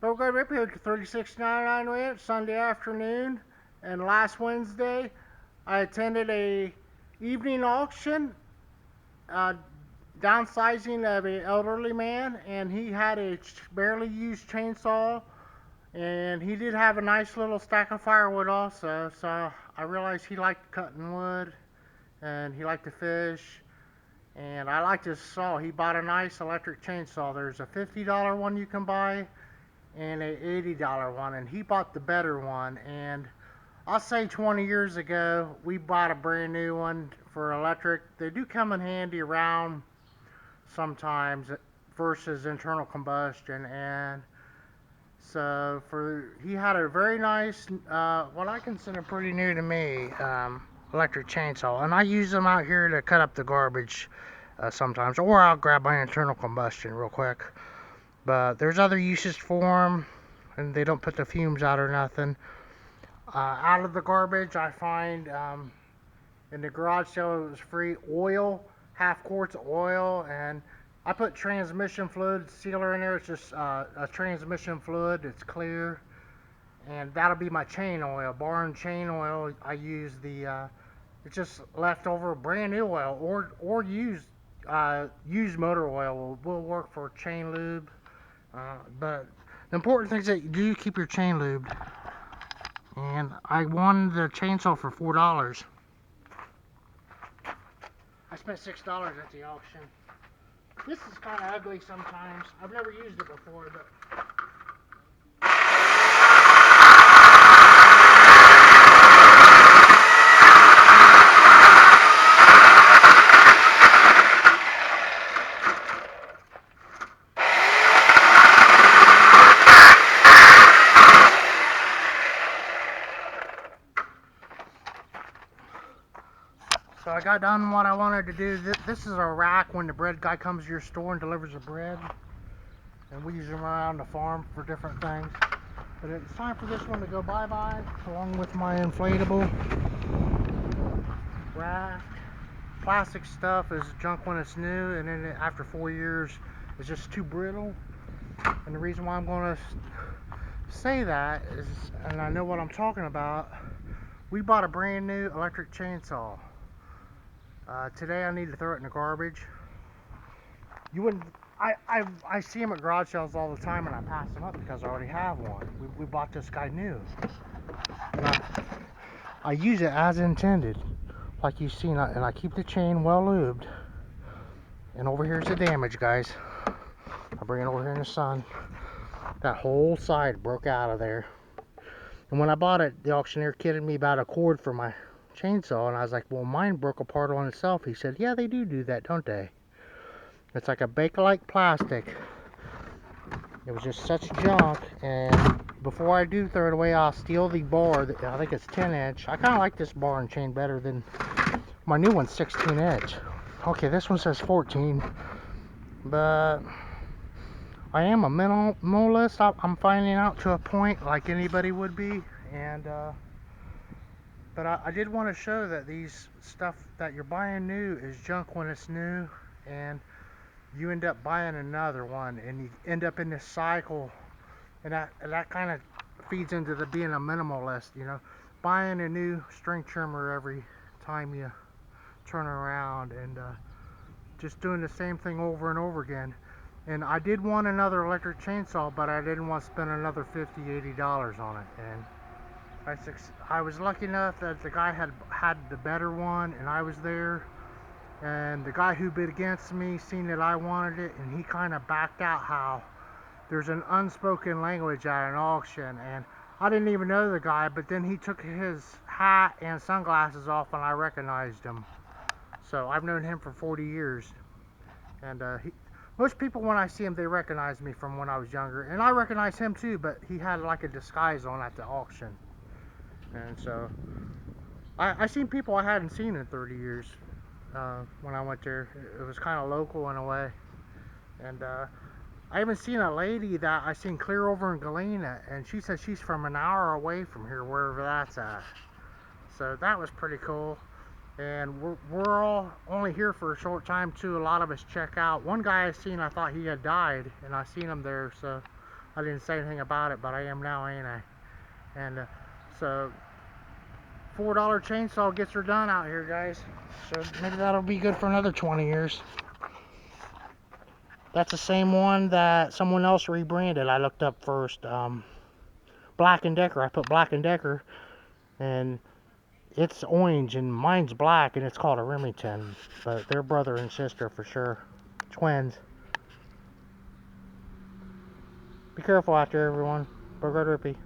But we're going to rip here to 36.99 rent Sunday afternoon. And last Wednesday, I attended a evening auction, uh, downsizing of an elderly man, and he had a barely used chainsaw, and he did have a nice little stack of firewood also. So I realized he liked cutting wood, and he liked to fish, and I liked his saw. He bought a nice electric chainsaw. There's a $50 one you can buy and a $80 one, and he bought the better one. And I'll say 20 years ago we bought a brand new one for electric. They do come in handy around sometimes versus internal combustion. And so he had a very nice, what I consider pretty new to me, electric chainsaw, and I use them out here to cut up the garbage sometimes, or I'll grab my internal combustion real quick. But there's other uses for them, and they don't put the fumes out or nothing. Out of the garbage, I find in the garage sale it was free oil, half quarts of oil, and I put transmission fluid sealer in there. It's just a transmission fluid. It's clear, and that'll be my chain oil, barn chain oil. I use it's just leftover brand new oil, or used motor oil will work for chain lube. But the important thing is that you do keep your chain lubed. And I won the chainsaw for $4. I spent $6 at the auction. This is kind of ugly sometimes. I've never used it before, but so I got done what I wanted to do. This is a rack when the bread guy comes to your store and delivers the bread. And we use them around the farm for different things. But it's time for this one to go bye-bye, along with my inflatable rack. Plastic stuff is junk when it's new, and then after 4 years, it's just too brittle. And the reason why I'm going to say that is, and I know what I'm talking about, we bought a brand new electric chainsaw. Today I need to throw it in the garbage. You wouldn't. I see them at garage sales all the time, and I pass them up because I already have one. We bought this guy new. And I use it as intended, like you've seen, and I keep the chain well lubed. And over here's the damage, guys. I bring it over here in the sun. That whole side broke out of there. And when I bought it, the auctioneer kidded me about a cord for my chainsaw, and I was like, well, mine broke apart on itself. He said, yeah, they do that, don't they? It's like a Bakelite plastic. It was just such junk, and before I do throw it away, I'll steal the bar. I think it's 10 inch. I kind of like this bar and chain better than my new one's 16 inch. Okay, this one says 14, but I am a minimalist. I'm finding out to a point, like anybody would be, and but I did want to show that these stuff that you're buying new is junk when it's new, and you end up buying another one, and you end up in this cycle, and that kind of feeds into the being a minimalist, you know, buying a new string trimmer every time you turn around, and just doing the same thing over and over again. And I did want another electric chainsaw, but I didn't want to spend another $50-$80 on it. And I was lucky enough that the guy had the better one, and I was there. And the guy who bid against me seen that I wanted it, and he kind of backed out. How there's an unspoken language at an auction, and I didn't even know the guy, but then he took his hat and sunglasses off, and I recognized him. So I've known him for 40 years, and most people, when I see him, they recognize me from when I was younger, and I recognize him too, but he had like a disguise on at the auction. And so I seen people I hadn't seen in 30 years when I went there. It was kind of local in a way. And I even seen a lady that I seen clear over in Galena, and she said she's from an hour away from here, wherever that's at. So that was pretty cool. And we're all only here for a short time too. A lot of us check out. One guy I seen, I thought he had died, and I seen him there, so I didn't say anything about it, but I am now, ain't I? And so $4 chainsaw gets her done out here, guys. So maybe that'll be good for another 20 years. That's the same one that someone else rebranded. I looked up first. Black & Decker. I put Black & Decker, and it's orange, and mine's black, and it's called a Remington. But they're brother and sister for sure. Twins. Be careful out there, everyone. Bug Rippy.